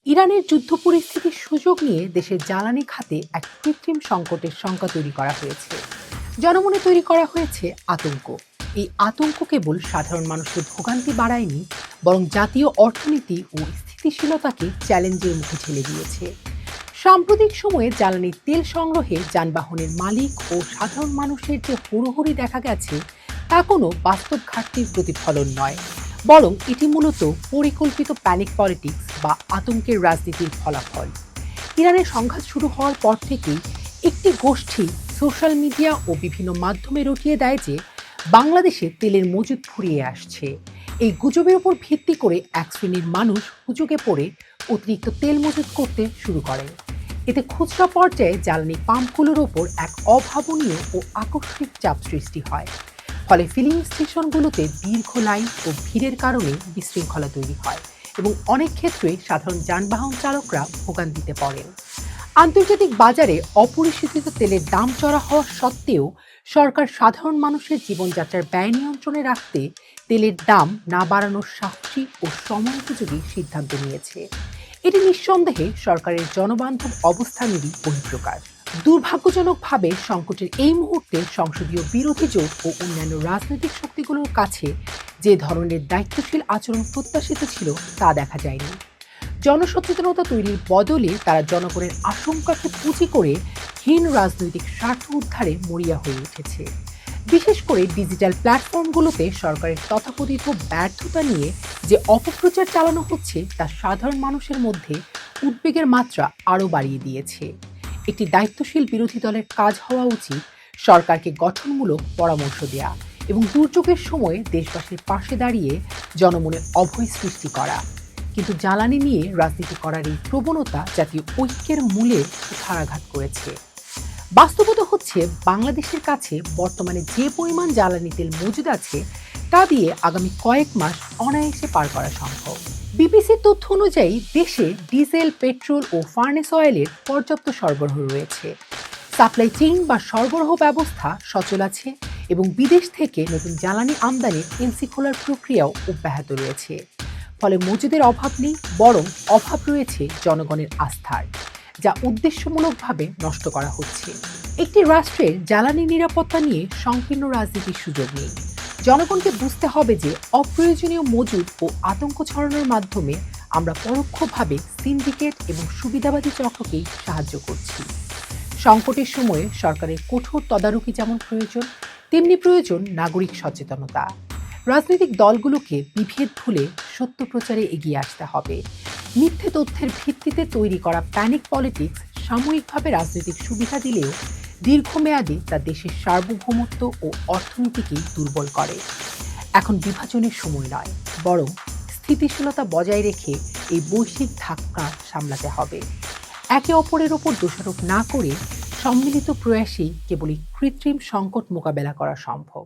ইরানের যুদ্ধ পরিস্থিতির সুযোগ নিয়ে দেশের জ্বালানি খাতে এক কৃত্রিম সংকটের শঙ্কা তৈরি করা হয়েছে। জনমনে তৈরি করা হয়েছে আতঙ্ক। এই আতঙ্ক কেবল সাধারণ মানুষের ভোগান্তি বাড়ায়নি, বরং জাতীয় অর্থনীতি ও স্থিতিশীলতাকে চ্যালেঞ্জের মুখে ঠেলে দিয়েছে। সাম্প্রতিক সময়ে জ্বালানি তেল সংগ্রহে যানবাহনের মালিক ও সাধারণ মানুষের যে হুড়োহুড়ি দেখা গেছে, তা কোনো বাস্তব ঘাটতির প্রতিফলন নয়, বরং এটি মূলত পরিকল্পিত প্যানিক পলিটিক্স বা আতঙ্কের রাজনীতির ফলাফল। ইরানের সংঘাত শুরু হওয়ার পর থেকেই একটি গোষ্ঠী সোশ্যাল মিডিয়া ও বিভিন্ন মাধ্যমে রটিয়ে দেয় যে বাংলাদেশে তেলের মজুদ ফুরিয়ে আসছে। এই গুজবের উপর ভিত্তি করে এক শ্রেণীর মানুষ হুজুগে পড়ে অতিরিক্ত তেল মজুদ করতে শুরু করে। এতে খুচরা পর্যায়ে জ্বালানি পাম্পগুলোর ওপর এক অভাবনীয় ও আকস্মিক চাপ সৃষ্টি হয়। ফলে ফিলিং স্টেশনগুলোতে দীর্ঘ লাইন ও ভিড়ের কারণে বিশৃঙ্খলা তৈরি হয় এবং অনেক ক্ষেত্রে সাধারণ যানবাহন চালকরা ভোগান্তিতে পড়েন। আন্তর্জাতিক বাজারে অপরিশোধিত তেলের দাম চড়া হওয়া সত্ত্বেও সরকার সাধারণ মানুষের জীবনযাত্রার ব্যয় নিয়ন্ত্রণে রাখতে তেলের দাম না বাড়ানোর সাহসী ও সময়োপযোগী সিদ্ধান্ত নিয়েছে। এটি নিঃসন্দেহে সরকারের জনবান্ধব অবস্থানেরই বহিঃপ্রকাশ। দুর্ভাগ্যজনকভাবে সংকটের এই মুহূর্তে সংসদীয় বিরোধী জোট ও অন্যান্য রাজনৈতিক শক্তিগুলোর কাছে যে ধরনের দায়িত্বশীল আচরণ প্রত্যাশিত ছিল তা দেখা যায়নি। জনসচেতনতা তৈরির বদলে তারা জনগণের আশঙ্কাকে পুঁজি করে হীন রাজনৈতিক স্বার্থ উদ্ধারে মরিয়া হয়ে উঠেছে। বিশেষ করে ডিজিটাল প্ল্যাটফর্মগুলোতে সরকারের তথাকথিত ব্যর্থতা নিয়ে যে অপপ্রচার চালানো হচ্ছে তা সাধারণ মানুষের মধ্যে উদ্বেগের মাত্রা আরও বাড়িয়ে দিয়েছে। একটি দায়িত্বশীল বিরোধী দলের কাজ হওয়া উচিত সরকারকে গঠনমূলক পরামর্শ দেয়া এবং দুর্যোগের সময় দেশবাসীর পাশে দাঁড়িয়ে জনমনে অভয় সৃষ্টি করা। কিন্তু জ্বালানি নিয়ে রাজনীতি করার এই প্রবণতা জাতীয় ঐক্যের মূলে কুঠারাঘাত করেছে। বাস্তবতা হচ্ছে বাংলাদেশের কাছে বর্তমানে যে পরিমাণ জ্বালানি তেল মজুদ আছে তা দিয়ে আগামী কয়েক মাস অনায়াসে পার করা সম্ভব। বিবিসির তথ্য অনুযায়ী দেশে ডিজেল, পেট্রোল ও ফার্নেস অয়েলের পর্যাপ্ত সরবরাহ রয়েছে। সাপ্লাই চেইন বা সরবরাহ ব্যবস্থা সচল আছে এবং বিদেশ থেকে নতুন জ্বালানি আমদানির এনসি খোলার প্রক্রিয়াও অব্যাহত রয়েছে। ফলে মজুদের অভাব নেই, বরং অভাব রয়েছে জনগণের আস্থার, যা উদ্দেশ্যমূলকভাবে নষ্ট করা হচ্ছে। একটি রাষ্ট্রের জ্বালানি নিরাপত্তা নিয়ে সংকীর্ণ রাজনীতির সুযোগ নেই। জনগণকে বুঝতে হবে যে অপ্রয়োজনীয় মজুদ ও আতঙ্ক ছড়ানোর মাধ্যমে আমরা পরোক্ষভাবে সিন্ডিকেট এবং সুবিধাবাদী চক্রকেই সাহায্য করছি। সংকটের সময়ে সরকারের কঠোর তদারকি যেমন প্রয়োজন, তেমনি প্রয়োজন নাগরিক সচেতনতা। রাজনৈতিক দলগুলোকে বিভেদ ভুলে সত্য প্রচারে এগিয়ে আসতে হবে। মিথ্যে তথ্যের ভিত্তিতে তৈরি করা প্যানিক পলিটিক্স সাময়িকভাবে রাজনৈতিক সুবিধা দিলেও দীর্ঘমেয়াদে তা দেশের সার্বভৌমত্ব ও অর্থনীতিকেই দুর্বল করে। এখন বিভাজনের সময় নয়, বরং স্থিতিশীলতা বজায় রেখে এই বৈশ্বিক ধাক্কা সামলাতে হবে। একে অপরের ওপর দোষারোপ না করে সম্মিলিত প্রয়াসেই কেবল এই কৃত্রিম সংকট মোকাবেলা করা সম্ভব।